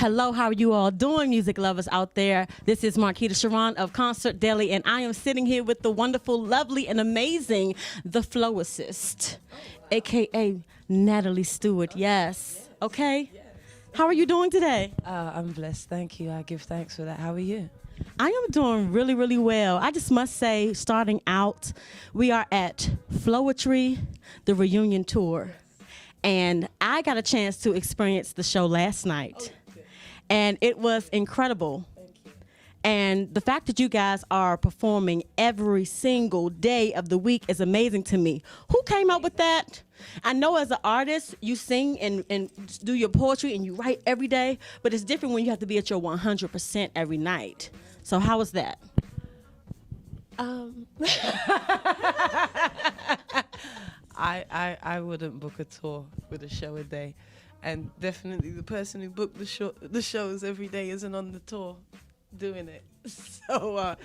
Hello, how are you all doing, music lovers out there? This is Marquita Sharon of Concert Daily, and I am sitting here with the wonderful, lovely, and amazing, the Floacist, a.k.a. Natalie Stewart. Yes. Okay? How are you doing today? I'm blessed. Thank you. I give thanks for that. How are you? I am doing really, really well. I just must say, starting out, we are at Floetry, the Reunion Tour. And I got a chance to experience the show last night. And it was incredible. And the fact that you guys are performing every single day of the week is amazing to me. Who came up with that? I know as an artist, you sing and do your poetry and you write every day, but it's different when you have to be at your 100% every night. So how was that? I wouldn't book a tour with a show a day. And definitely the person who booked the shows every day isn't on the tour doing it. So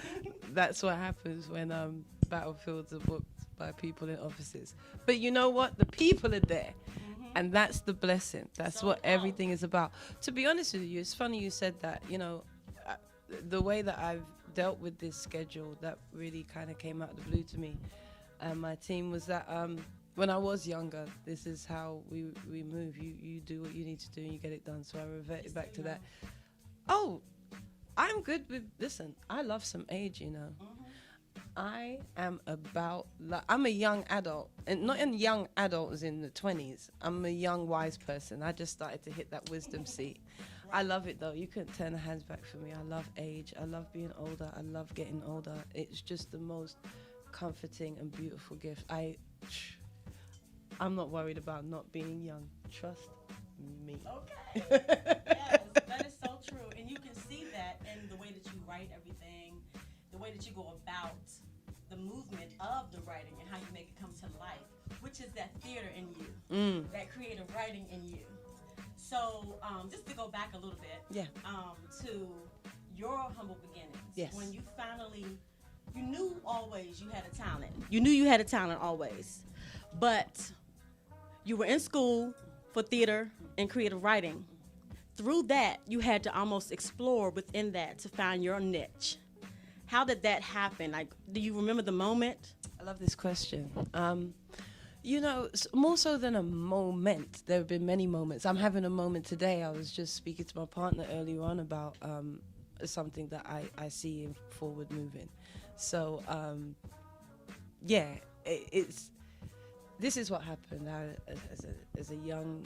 that's what happens when battlefields are booked by people in offices. But you know what? The people are there. And that's the blessing. That's what everything is about. To be honest with you, it's funny you said that. You know, the way that I've dealt with this schedule, that really kind of came out of the blue to me. And my team was that when I was younger, this is how we move. You do what you need to do and you get it done. So I reverted back to that. Oh, I'm good with, listen, I love some age, you know. I am about, I'm a young adult, and not a young adult as in the 20s. I'm a young, wise person. I just started to hit that wisdom seat. I love it though. You couldn't turn the hands back for me. I love age. I love being older. I love getting older. It's just the most comforting and beautiful gift. I'm not worried about not being young. Trust me. Okay. Yes, that is so true. And you can see that in the way that you write everything, the way that you go about the movement of the writing and how you make it come to life, which is that theater in you, that creative writing in you. So just to go back a little bit to your humble beginnings, yes. When you finally, you knew always you had a talent. You knew you had a talent always, but you were in school for theater and creative writing. Through that, you had to almost explore within that to find your niche. How did that happen? Like, do you remember the moment? I love this question. You know, more so than a moment, there have been many moments. I'm having a moment today. I was just speaking to my partner earlier on about something that I see in forward moving. So, this is what happened. As a young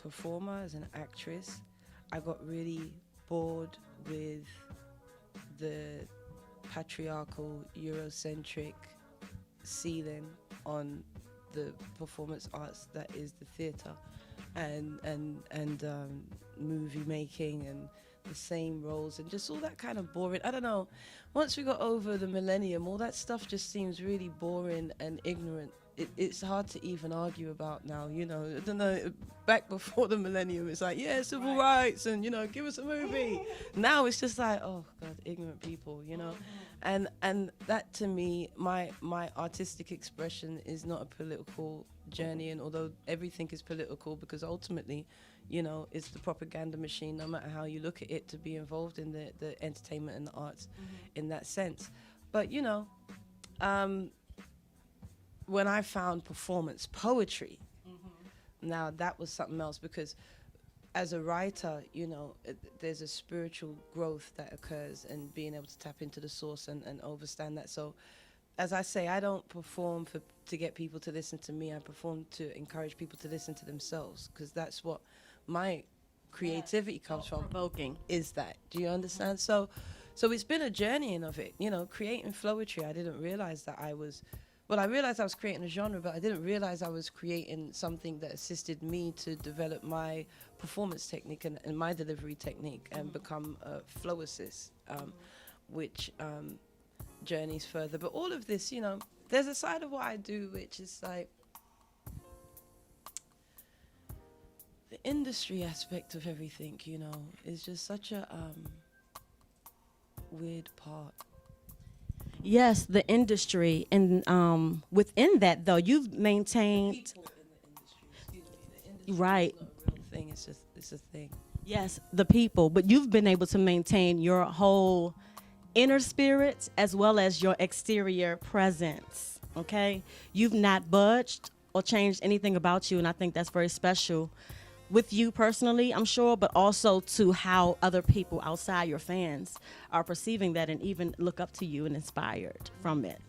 performer, as an actress, I got really bored with the patriarchal, Eurocentric ceiling on the performance arts that is the theatre and movie making and the same roles and just all that kind of boring. I don't know. Once we got over the millennium, all that stuff just seems really boring and ignorant. It's hard to even argue about now, you know. I don't know, back before the millennium, it's like, yeah, civil rights and, you know, give us a movie. Now it's just like, oh, God, ignorant people, you know. And that, to me, my artistic expression is not a political journey. And although everything is political, because ultimately, you know, it's the propaganda machine, no matter how you look at it, to be involved in the entertainment and the arts in that sense. But, you know, when I found performance poetry, now that was something else, because as a writer, you know, there's a spiritual growth that occurs and being able to tap into the source and understand that. So as I say, I don't perform to get people to listen to me. I perform to encourage people to listen to themselves, because that's what my creativity comes from. Provoking. Is that, do you understand? So it's been a journeying of it, you know, creating Floetry. I didn't realize that I realized I was creating a genre, but I didn't realize I was creating something that assisted me to develop my performance technique and my delivery technique and become a Floacist, which journeys further. But all of this, you know, there's a side of what I do which is like the industry aspect of everything, you know, is just such a weird part. Yes, the industry, and within that, though, you've maintained. People in the industry, excuse me, the industry Right. is not a real thing. It's a thing. Yes, the people, but you've been able to maintain your whole inner spirit as well as your exterior presence. Okay, you've not budged or changed anything about you, and I think that's very special with you personally, I'm sure, but also to how other people outside your fans are perceiving that and even look up to you and inspired from it.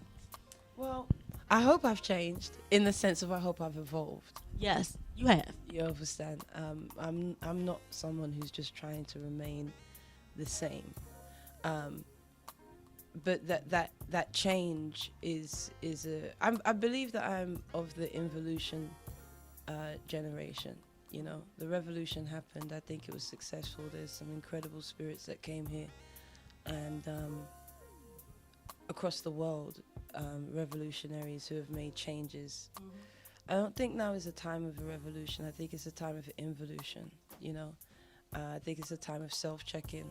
Well, I hope I've changed in the sense of I hope I've evolved. Yes, you have. You understand? I'm not someone who's just trying to remain the same. But that change is I believe that I'm of the involution generation. You know, the revolution happened. I think it was successful. There's some incredible spirits that came here, and across the world, revolutionaries who have made changes. I don't think now is a time of a revolution. I think it's a time of involution. You know, I think it's a time of self-check-in.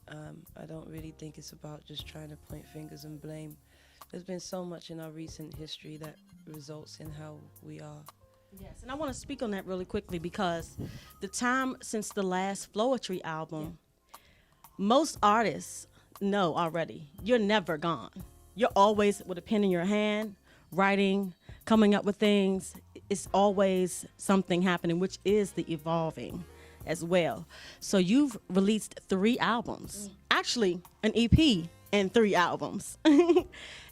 I don't really think it's about just trying to point fingers and blame. There's been so much in our recent history that results in how we are. Yes, and I want to speak on that really quickly because the time since the last Floetry album, most artists know already you're never gone. You're always with a pen in your hand, writing, coming up with things. It's always something happening, which is the evolving as well. So you've released 3 albums, actually an EP and 3 albums.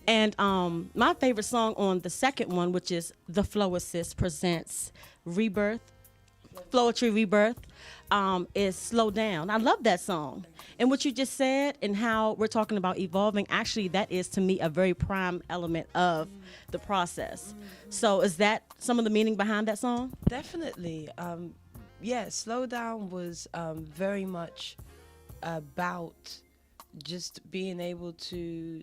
And my favorite song on the second one, which is The Floacist Presents Rebirth, Floetry Rebirth, is Slow Down. I love that song. And what you just said and how we're talking about evolving, actually that is to me a very prime element of the process. So is that some of the meaning behind that song? Definitely. Yeah, Slow Down was very much about just being able to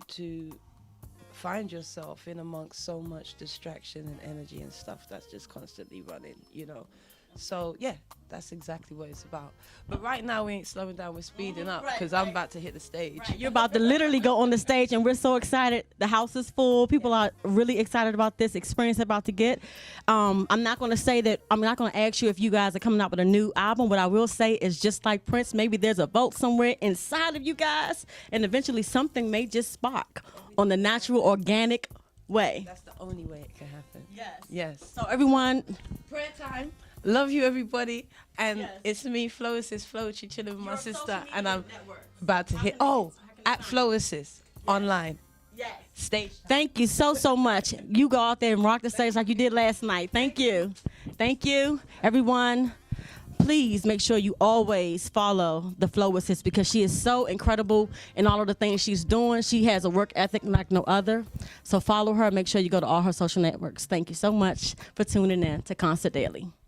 find yourself in amongst so much distraction and energy and stuff that's just constantly running, you know. So yeah, that's exactly what it's about. But right now we ain't slowing down, we're speeding up because I'm about to hit the stage. Right. You're about to literally go on the stage and we're so excited. The house is full. People are really excited about this experience they're about to get. I'm not going to say that, I'm not going to ask you if you guys are coming out with a new album. What I will say is just like Prince, maybe there's a vote somewhere inside of you guys and eventually something may just spark on the natural, organic way. That's the only way it can happen. Yes. Yes. So everyone, Prayer time. Love you, everybody. And Yes. it's me, Floacist, Floetry, chilling with my Your sister. social media And I'm networks. about to hit, at Floacist, online. yes. Stage. Thank you so much. You go out there and rock the stage like you did last night. Thank you. Thank you, everyone. Please make sure you always follow the Floacist because she is so incredible in all of the things she's doing. She has a work ethic like no other. So follow her. Make sure you go to all her social networks. Thank you so much for tuning in to Concert Daily.